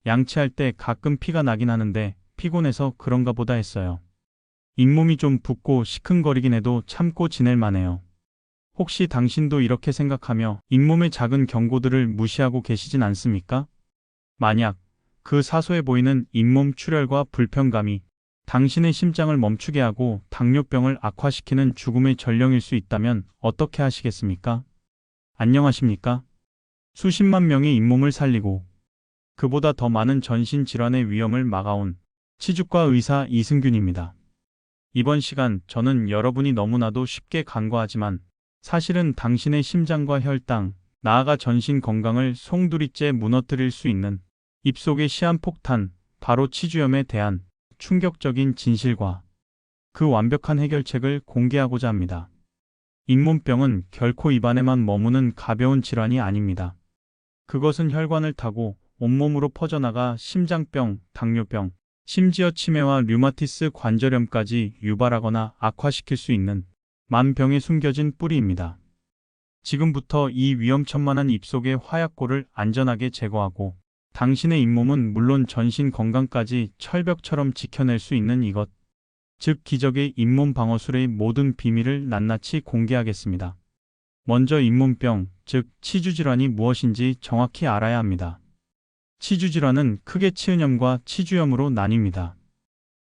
양치할 때 가끔 피가 나긴 하는데 피곤해서 그런가 보다 했어요. 잇몸이 좀 붓고 시큰거리긴 해도 참고 지낼 만해요. 혹시 당신도 이렇게 생각하며 잇몸의 작은 경고들을 무시하고 계시진 않습니까? 만약 그 사소해 보이는 잇몸 출혈과 불편감이 당신의 심장을 멈추게 하고 당뇨병을 악화시키는 죽음의 전령일 수 있다면 어떻게 하시겠습니까? 안녕하십니까? 수십만 명의 잇몸을 살리고 그보다 더 많은 전신 질환의 위험을 막아온 치주과 의사 이승균입니다. 이번 시간 저는 여러분이 너무나도 쉽게 간과하지만 사실은 당신의 심장과 혈당, 나아가 전신 건강을 송두리째 무너뜨릴 수 있는 입속의 시한폭탄, 바로 치주염에 대한 충격적인 진실과 그 완벽한 해결책을 공개하고자 합니다. 잇몸병은 결코 입안에만 머무는 가벼운 질환이 아닙니다. 그것은 혈관을 타고 온몸으로 퍼져나가 심장병, 당뇨병, 심지어 치매와 류마티스 관절염까지 유발하거나 악화시킬 수 있는 만병에 숨겨진 뿌리입니다. 지금부터 이 위험천만한 입속의 화약고를 안전하게 제거하고 당신의 잇몸은 물론 전신 건강까지 철벽처럼 지켜낼 수 있는 이것, 즉 기적의 잇몸 방어술의 모든 비밀을 낱낱이 공개하겠습니다. 먼저 잇몸병, 즉 치주질환이 무엇인지 정확히 알아야 합니다. 치주질환은 크게 치은염과 치주염으로 나뉩니다.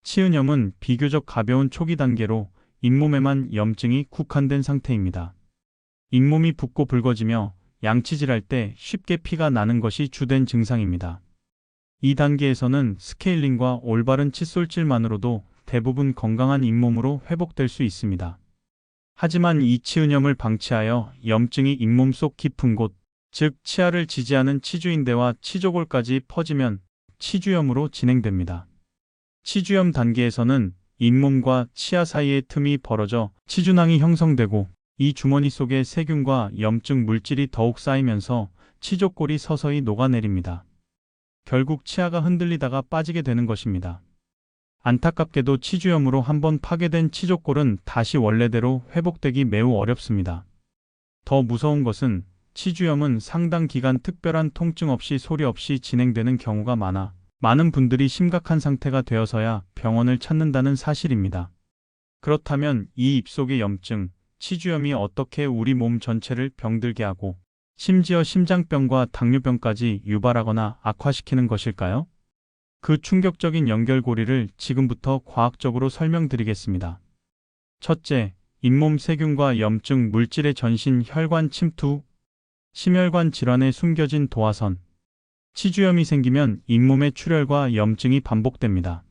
치은염은 비교적 가벼운 초기 단계로 잇몸에만 염증이 국한된 상태입니다. 잇몸이 붓고 붉어지며 양치질할 때 쉽게 피가 나는 것이 주된 증상입니다. 이 단계에서는 스케일링과 올바른 칫솔질만으로도 대부분 건강한 잇몸으로 회복될 수 있습니다. 하지만 이 치은염을 방치하여 염증이 잇몸 속 깊은 곳, 즉 치아를 지지하는 치주인대와 치조골까지 퍼지면 치주염으로 진행됩니다. 치주염 단계에서는 잇몸과 치아 사이의 틈이 벌어져 치주낭이 형성되고 이 주머니 속의 세균과 염증 물질이 더욱 쌓이면서 치조골이 서서히 녹아내립니다. 결국 치아가 흔들리다가 빠지게 되는 것입니다. 안타깝게도 치주염으로 한번 파괴된 치조골은 다시 원래대로 회복되기 매우 어렵습니다. 더 무서운 것은 치주염은 상당 기간 특별한 통증 없이 소리 없이 진행되는 경우가 많은 분들이 심각한 상태가 되어서야 병원을 찾는다는 사실입니다. 그렇다면 이 입속의 염증, 치주염이 어떻게 우리 몸 전체를 병들게 하고 심지어 심장병과 당뇨병까지 유발하거나 악화시키는 것일까요? 그 충격적인 연결고리를 지금부터 과학적으로 설명드리겠습니다. 첫째, 잇몸 세균과 염증 물질의 전신 혈관 침투, 심혈관 질환에 숨겨진 도화선. 치주염이 생기면 잇몸의 출혈과 염증이 반복됩니다.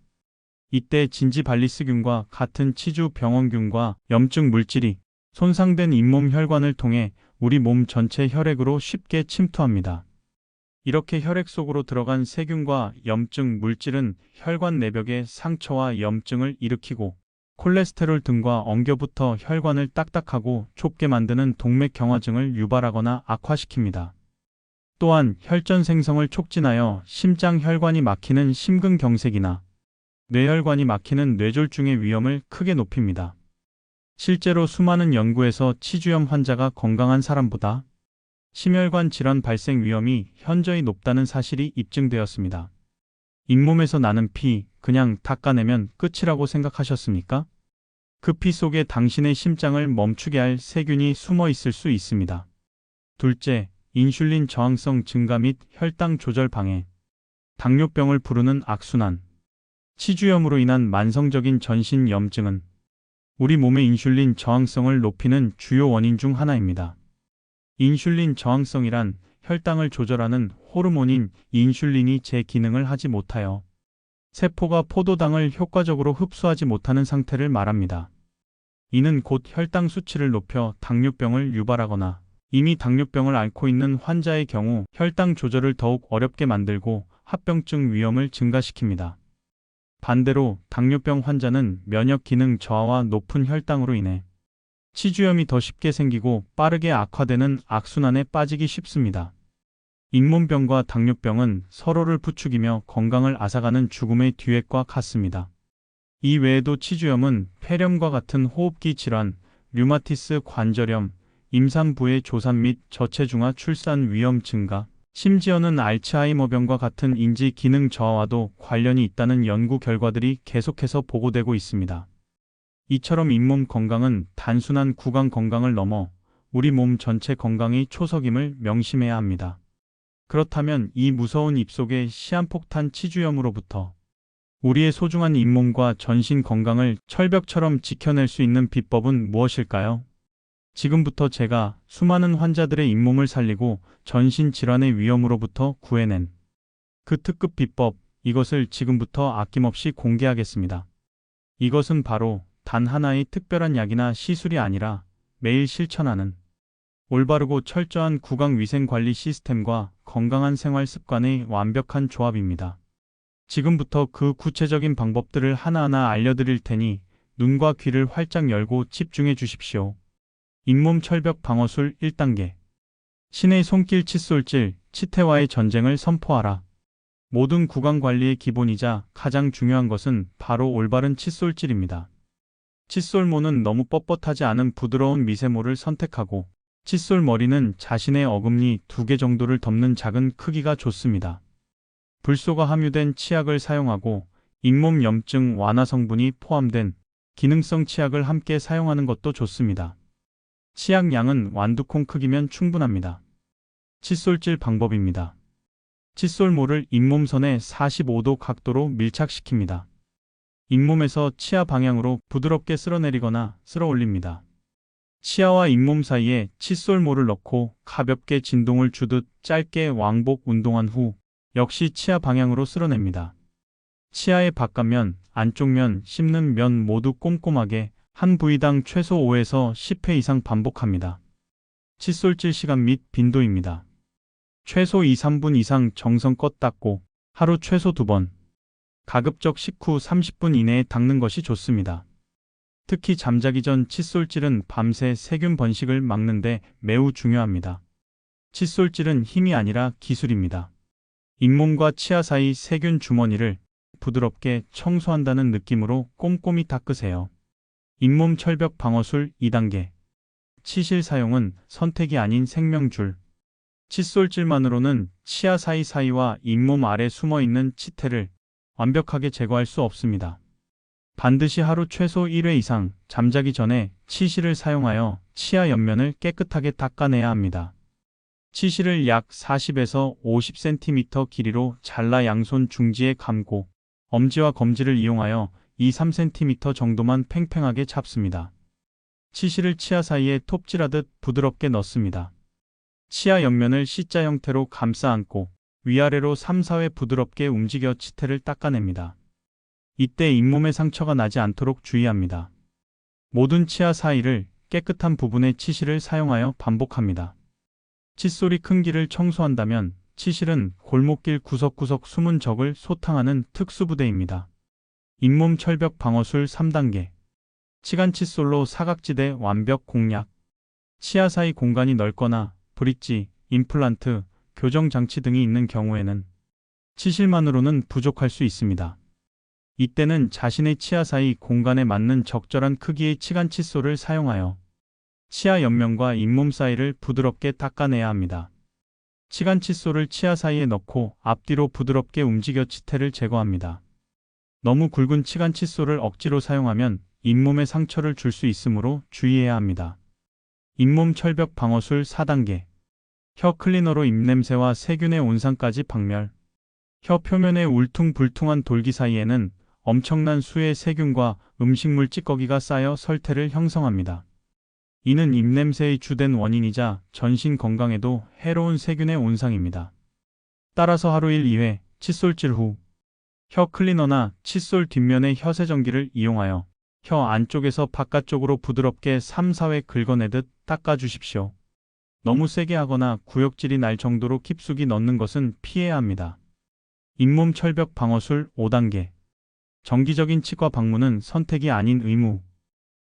이때 진지발리스균과 같은 치주 병원균과 염증 물질이 손상된 잇몸 혈관을 통해 우리 몸 전체 혈액으로 쉽게 침투합니다. 이렇게 혈액 속으로 들어간 세균과 염증 물질은 혈관 내벽에 상처와 염증을 일으키고 콜레스테롤 등과 엉겨붙어 혈관을 딱딱하고 좁게 만드는 동맥경화증을 유발하거나 악화시킵니다. 또한 혈전 생성을 촉진하여 심장 혈관이 막히는 심근경색이나 뇌혈관이 막히는 뇌졸중의 위험을 크게 높입니다. 실제로 수많은 연구에서 치주염 환자가 건강한 사람보다 심혈관 질환 발생 위험이 현저히 높다는 사실이 입증되었습니다. 잇몸에서 나는 피, 그냥 닦아내면 끝이라고 생각하셨습니까? 그 피 속에 당신의 심장을 멈추게 할 세균이 숨어 있을 수 있습니다. 둘째, 인슐린 저항성 증가 및 혈당 조절 방해. 당뇨병을 부르는 악순환. 치주염으로 인한 만성적인 전신 염증은 우리 몸의 인슐린 저항성을 높이는 주요 원인 중 하나입니다. 인슐린 저항성이란 혈당을 조절하는 호르몬인 인슐린이 제 기능을 하지 못하여 세포가 포도당을 효과적으로 흡수하지 못하는 상태를 말합니다. 이는 곧 혈당 수치를 높여 당뇨병을 유발하거나 이미 당뇨병을 앓고 있는 환자의 경우 혈당 조절을 더욱 어렵게 만들고 합병증 위험을 증가시킵니다. 반대로 당뇨병 환자는 면역 기능 저하와 높은 혈당으로 인해 치주염이 더 쉽게 생기고 빠르게 악화되는 악순환에 빠지기 쉽습니다. 잇몸병과 당뇨병은 서로를 부추기며 건강을 앗아가는 죽음의 뒤획과 같습니다. 이 외에도 치주염은 폐렴과 같은 호흡기 질환, 류마티스 관절염, 임산부의 조산 및 저체중아 출산 위험 증가, 심지어는 알츠하이머병과 같은 인지 기능 저하와도 관련이 있다는 연구 결과들이 계속해서 보고되고 있습니다. 이처럼 잇몸 건강은 단순한 구강 건강을 넘어 우리 몸 전체 건강의 초석임을 명심해야 합니다. 그렇다면 이 무서운 입속의 시한폭탄 치주염으로부터 우리의 소중한 잇몸과 전신 건강을 철벽처럼 지켜낼 수 있는 비법은 무엇일까요? 지금부터 제가 수많은 환자들의 잇몸을 살리고 전신 질환의 위험으로부터 구해낸 그 특급 비법, 이것을 지금부터 아낌없이 공개하겠습니다. 이것은 바로 단 하나의 특별한 약이나 시술이 아니라 매일 실천하는 올바르고 철저한 구강 위생 관리 시스템과 건강한 생활 습관의 완벽한 조합입니다. 지금부터 그 구체적인 방법들을 하나하나 알려드릴 테니 눈과 귀를 활짝 열고 집중해 주십시오. 잇몸 철벽 방어술 1단계. 신의 손길 칫솔질, 치태와의 전쟁을 선포하라. 모든 구강 관리의 기본이자 가장 중요한 것은 바로 올바른 칫솔질입니다. 칫솔모는 너무 뻣뻣하지 않은 부드러운 미세모를 선택하고 칫솔 머리는 자신의 어금니 2개 정도를 덮는 작은 크기가 좋습니다. 불소가 함유된 치약을 사용하고 잇몸 염증 완화 성분이 포함된 기능성 치약을 함께 사용하는 것도 좋습니다. 치약 양은 완두콩 크기면 충분합니다. 칫솔질 방법입니다. 칫솔모를 잇몸선에 45도 각도로 밀착시킵니다. 잇몸에서 치아 방향으로 부드럽게 쓸어내리거나 쓸어 올립니다. 치아와 잇몸 사이에 칫솔모를 넣고 가볍게 진동을 주듯 짧게 왕복 운동한 후 역시 치아 방향으로 쓸어냅니다. 치아의 바깥면, 안쪽면, 씹는 면 모두 꼼꼼하게 한 부위당 최소 5에서 10회 이상 반복합니다. 칫솔질 시간 및 빈도입니다. 최소 2-3분 이상 정성껏 닦고 하루 최소 2번, 가급적 식후 30분 이내에 닦는 것이 좋습니다. 특히 잠자기 전 칫솔질은 밤새 세균 번식을 막는데 매우 중요합니다. 칫솔질은 힘이 아니라 기술입니다. 잇몸과 치아 사이 세균 주머니를 부드럽게 청소한다는 느낌으로 꼼꼼히 닦으세요. 잇몸 철벽 방어술 2단계. 치실 사용은 선택이 아닌 생명줄. 칫솔질만으로는 치아 사이사이와 잇몸 아래 숨어있는 치태를 완벽하게 제거할 수 없습니다. 반드시 하루 최소 1회 이상 잠자기 전에 치실을 사용하여 치아 옆면을 깨끗하게 닦아내야 합니다. 치실을 약 40에서 50cm 길이로 잘라 양손 중지에 감고 엄지와 검지를 이용하여 2-3cm 정도만 팽팽하게 잡습니다. 치실을 치아 사이에 톱질하듯 부드럽게 넣습니다. 치아 옆면을 C자 형태로 감싸 안고 위아래로 3-4회 부드럽게 움직여 치태를 닦아냅니다. 이때 잇몸에 상처가 나지 않도록 주의합니다. 모든 치아 사이를 깨끗한 부분에 치실을 사용하여 반복합니다. 칫솔이 큰 길을 청소한다면 치실은 골목길 구석구석 숨은 적을 소탕하는 특수부대입니다. 잇몸 철벽 방어술 3단계. 치간 칫솔로 사각지대 완벽 공략. 치아 사이 공간이 넓거나 브릿지, 임플란트, 교정장치 등이 있는 경우에는 치실만으로는 부족할 수 있습니다. 이때는 자신의 치아 사이 공간에 맞는 적절한 크기의 치간 칫솔을 사용하여 치아 옆면과 잇몸 사이를 부드럽게 닦아내야 합니다. 치간 칫솔을 치아 사이에 넣고 앞뒤로 부드럽게 움직여 치태를 제거합니다. 너무 굵은 치간 칫솔을 억지로 사용하면 잇몸에 상처를 줄 수 있으므로 주의해야 합니다. 잇몸 철벽 방어술 4단계. 혀 클리너로 입냄새와 세균의 온상까지 박멸. 혀 표면의 울퉁불퉁한 돌기 사이에는 엄청난 수의 세균과 음식물 찌꺼기가 쌓여 설태를 형성합니다. 이는 입냄새의 주된 원인이자 전신 건강에도 해로운 세균의 온상입니다. 따라서 하루 1-2회 칫솔질 후 혀 클리너나 칫솔 뒷면의 혀 세정기를 이용하여 혀 안쪽에서 바깥쪽으로 부드럽게 3-4회 긁어내듯 닦아주십시오. 너무 세게 하거나 구역질이 날 정도로 깊숙이 넣는 것은 피해야 합니다. 잇몸 철벽 방어술 5단계. 정기적인 치과 방문은 선택이 아닌 의무.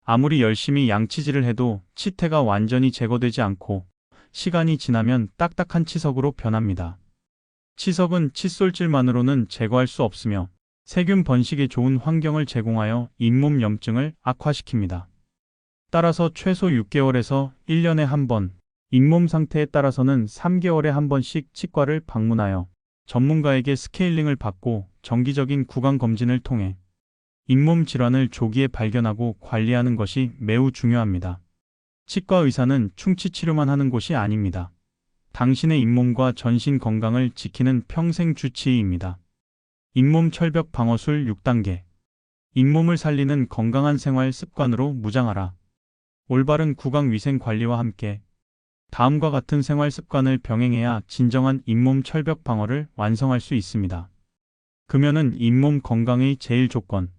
아무리 열심히 양치질을 해도 치태가 완전히 제거되지 않고 시간이 지나면 딱딱한 치석으로 변합니다. 치석은 칫솔질만으로는 제거할 수 없으며 세균 번식에 좋은 환경을 제공하여 잇몸 염증을 악화시킵니다. 따라서 최소 6개월에서 1년에 한 번 잇몸 상태에 따라서는 3개월에 한 번씩 치과를 방문하여 전문가에게 스케일링을 받고 정기적인 구강 검진을 통해 잇몸 질환을 조기에 발견하고 관리하는 것이 매우 중요합니다. 치과 의사는 충치 치료만 하는 곳이 아닙니다. 당신의 잇몸과 전신 건강을 지키는 평생 주치의입니다. 잇몸 철벽 방어술 6단계. 잇몸을 살리는 건강한 생활 습관으로 무장하라. 올바른 구강 위생 관리와 함께 다음과 같은 생활 습관을 병행해야 진정한 잇몸 철벽 방어를 완성할 수 있습니다. 금연은 잇몸 건강의 제일 조건.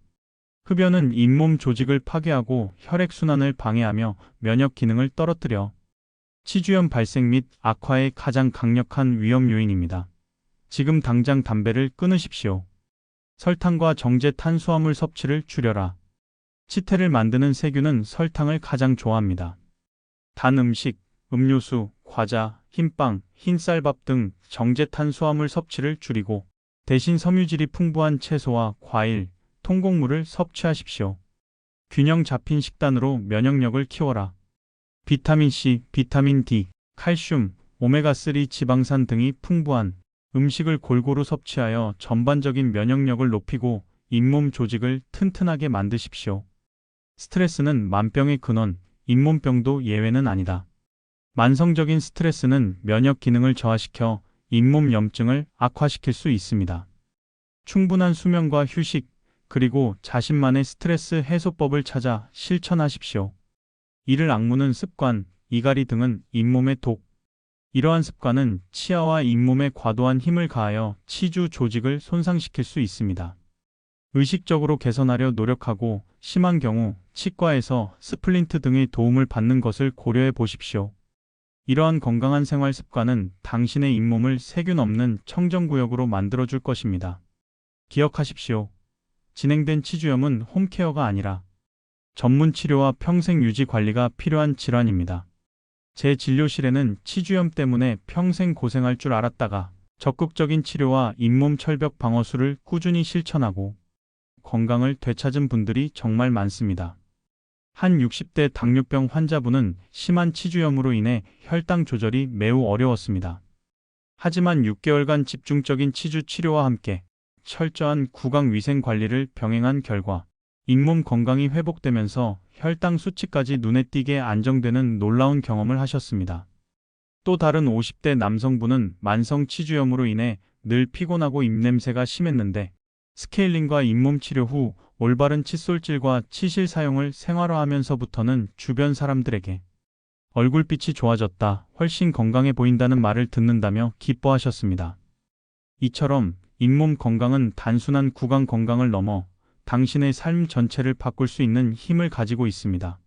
흡연은 잇몸 조직을 파괴하고 혈액순환을 방해하며 면역 기능을 떨어뜨려 치주염 발생 및 악화의 가장 강력한 위험 요인입니다. 지금 당장 담배를 끊으십시오. 설탕과 정제 탄수화물 섭취를 줄여라. 치태를 만드는 세균은 설탕을 가장 좋아합니다. 단 음식, 음료수, 과자, 흰빵, 흰쌀밥 등 정제 탄수화물 섭취를 줄이고 대신 섬유질이 풍부한 채소와 과일, 통곡물을 섭취하십시오. 균형 잡힌 식단으로 면역력을 키워라. 비타민C, 비타민 D, 칼슘, 오메가3 지방산 등이 풍부한 음식을 골고루 섭취하여 전반적인 면역력을 높이고 잇몸 조직을 튼튼하게 만드십시오. 스트레스는 만병의 근원, 잇몸병도 예외는 아니다. 만성적인 스트레스는 면역 기능을 저하시켜 잇몸 염증을 악화시킬 수 있습니다. 충분한 수면과 휴식, 그리고 자신만의 스트레스 해소법을 찾아 실천하십시오. 이를 악무는 습관, 이갈이 등은 잇몸의 독. 이러한 습관은 치아와 잇몸에 과도한 힘을 가하여 치주 조직을 손상시킬 수 있습니다. 의식적으로 개선하려 노력하고 심한 경우 치과에서 스플린트 등의 도움을 받는 것을 고려해 보십시오. 이러한 건강한 생활 습관은 당신의 잇몸을 세균 없는 청정구역으로 만들어줄 것입니다. 기억하십시오. 진행된 치주염은 홈케어가 아니라 전문 치료와 평생 유지 관리가 필요한 질환입니다. 제 진료실에는 치주염 때문에 평생 고생할 줄 알았다가 적극적인 치료와 잇몸 철벽 방어술을 꾸준히 실천하고 건강을 되찾은 분들이 정말 많습니다. 한 60대 당뇨병 환자분은 심한 치주염으로 인해 혈당 조절이 매우 어려웠습니다. 하지만 6개월간 집중적인 치주 치료와 함께 철저한 구강 위생 관리를 병행한 결과 잇몸 건강이 회복되면서 혈당 수치까지 눈에 띄게 안정되는 놀라운 경험을 하셨습니다. 또 다른 50대 남성분은 만성 치주염으로 인해 늘 피곤하고 입냄새가 심했는데 스케일링과 잇몸 치료 후 올바른 칫솔질과 치실 사용을 생활화하면서부터는 주변 사람들에게 얼굴빛이 좋아졌다, 훨씬 건강해 보인다는 말을 듣는다며 기뻐하셨습니다. 이처럼 잇몸 건강은 단순한 구강 건강을 넘어 당신의 삶 전체를 바꿀 수 있는 힘을 가지고 있습니다.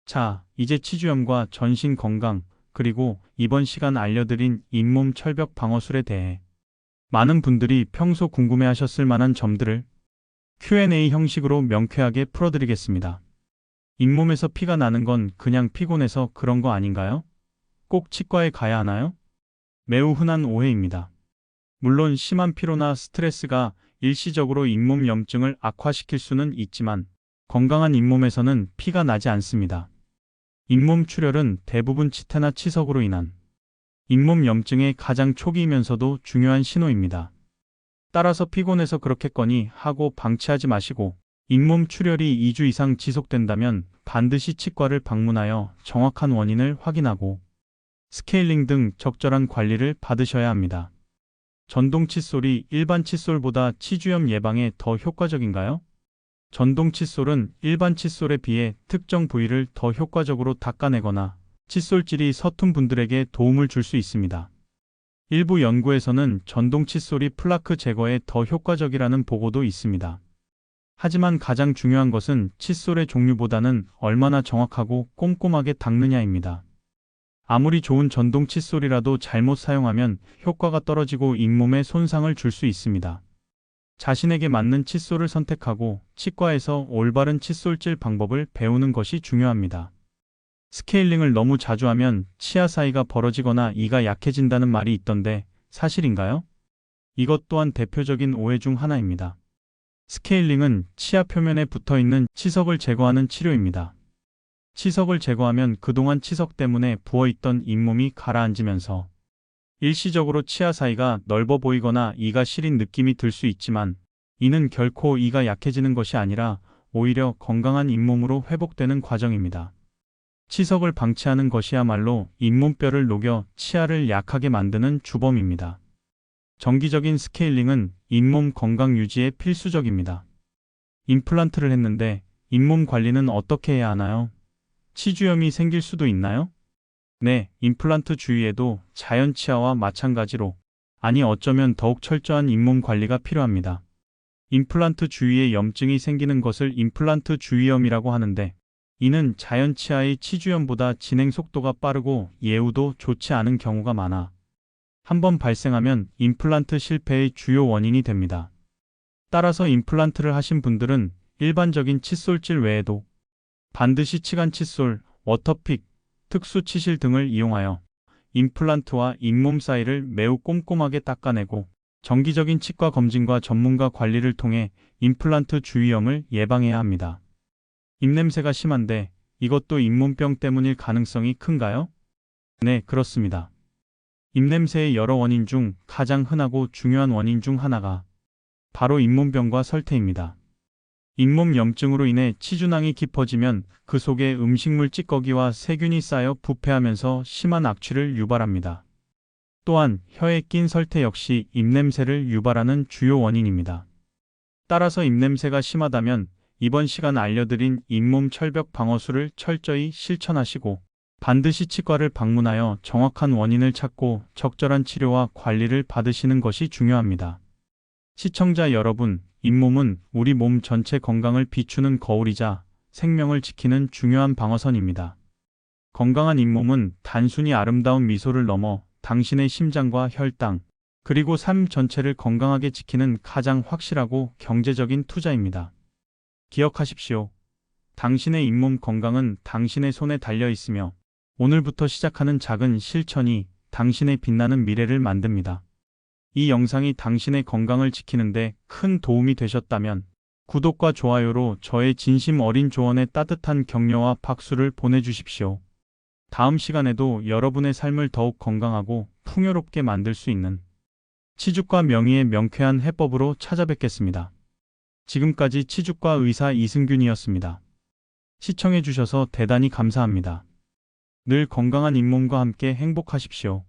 자, 이제 치주염과 전신 건강, 그리고 이번 시간 알려드린 잇몸 철벽 방어술에 대해 많은 분들이 평소 궁금해하셨을 만한 점들을 Q&A 형식으로 명쾌하게 풀어드리겠습니다. 잇몸에서 피가 나는 건 그냥 피곤해서 그런 거 아닌가요? 꼭 치과에 가야 하나요? 매우 흔한 오해입니다. 물론 심한 피로나 스트레스가 일시적으로 잇몸 염증을 악화시킬 수는 있지만 건강한 잇몸에서는 피가 나지 않습니다. 잇몸 출혈은 대부분 치태나 치석으로 인한 잇몸 염증의 가장 초기이면서도 중요한 신호입니다. 따라서 피곤해서 그렇겠거니 하고 방치하지 마시고 잇몸 출혈이 2주 이상 지속된다면 반드시 치과를 방문하여 정확한 원인을 확인하고 스케일링 등 적절한 관리를 받으셔야 합니다. 전동 칫솔이 일반 칫솔보다 치주염 예방에 더 효과적인가요? 전동 칫솔은 일반 칫솔에 비해 특정 부위를 더 효과적으로 닦아내거나 칫솔질이 서툰 분들에게 도움을 줄 수 있습니다. 일부 연구에서는 전동 칫솔이 플라크 제거에 더 효과적이라는 보고도 있습니다. 하지만 가장 중요한 것은 칫솔의 종류보다는 얼마나 정확하고 꼼꼼하게 닦느냐입니다. 아무리 좋은 전동 칫솔이라도 잘못 사용하면 효과가 떨어지고 잇몸에 손상을 줄 수 있습니다. 자신에게 맞는 칫솔을 선택하고 치과에서 올바른 칫솔질 방법을 배우는 것이 중요합니다. 스케일링을 너무 자주 하면 치아 사이가 벌어지거나 이가 약해진다는 말이 있던데 사실인가요? 이것 또한 대표적인 오해 중 하나입니다. 스케일링은 치아 표면에 붙어있는 치석을 제거하는 치료입니다. 치석을 제거하면 그동안 치석 때문에 부어있던 잇몸이 가라앉으면서 일시적으로 치아 사이가 넓어 보이거나 이가 시린 느낌이 들 수 있지만 이는 결코 이가 약해지는 것이 아니라 오히려 건강한 잇몸으로 회복되는 과정입니다. 치석을 방치하는 것이야말로 잇몸뼈를 녹여 치아를 약하게 만드는 주범입니다. 정기적인 스케일링은 잇몸 건강 유지에 필수적입니다. 임플란트를 했는데 잇몸 관리는 어떻게 해야 하나요? 치주염이 생길 수도 있나요? 네, 임플란트 주위에도 자연 치아와 마찬가지로, 아니 어쩌면 더욱 철저한 잇몸 관리가 필요합니다. 임플란트 주위에 염증이 생기는 것을 임플란트 주위염이라고 하는데, 이는 자연 치아의 치주염보다 진행 속도가 빠르고 예후도 좋지 않은 경우가 많아 한번 발생하면 임플란트 실패의 주요 원인이 됩니다. 따라서 임플란트를 하신 분들은 일반적인 칫솔질 외에도 반드시 치간 칫솔, 워터픽, 특수 치실 등을 이용하여 임플란트와 잇몸 사이를 매우 꼼꼼하게 닦아내고 정기적인 치과 검진과 전문가 관리를 통해 임플란트 주위염을 예방해야 합니다. 입냄새가 심한데 이것도 잇몸병 때문일 가능성이 큰가요? 네, 그렇습니다. 입냄새의 여러 원인 중 가장 흔하고 중요한 원인 중 하나가 바로 잇몸병과 설태입니다. 잇몸 염증으로 인해 치주낭이 깊어지면 그 속에 음식물 찌꺼기와 세균이 쌓여 부패하면서 심한 악취를 유발합니다. 또한 혀에 낀 설태 역시 입냄새를 유발하는 주요 원인입니다. 따라서 입냄새가 심하다면 이번 시간 알려드린 잇몸 철벽 방어술을 철저히 실천하시고 반드시 치과를 방문하여 정확한 원인을 찾고 적절한 치료와 관리를 받으시는 것이 중요합니다. 시청자 여러분, 잇몸은 우리 몸 전체 건강을 비추는 거울이자 생명을 지키는 중요한 방어선입니다. 건강한 잇몸은 단순히 아름다운 미소를 넘어 당신의 심장과 혈당, 그리고 삶 전체를 건강하게 지키는 가장 확실하고 경제적인 투자입니다. 기억하십시오. 당신의 잇몸 건강은 당신의 손에 달려 있으며 오늘부터 시작하는 작은 실천이 당신의 빛나는 미래를 만듭니다. 이 영상이 당신의 건강을 지키는데 큰 도움이 되셨다면 구독과 좋아요로 저의 진심 어린 조언에 따뜻한 격려와 박수를 보내주십시오. 다음 시간에도 여러분의 삶을 더욱 건강하고 풍요롭게 만들 수 있는 치주과 명의의 명쾌한 해법으로 찾아뵙겠습니다. 지금까지 치주과 의사 이승균이었습니다. 시청해주셔서 대단히 감사합니다. 늘 건강한 잇몸과 함께 행복하십시오.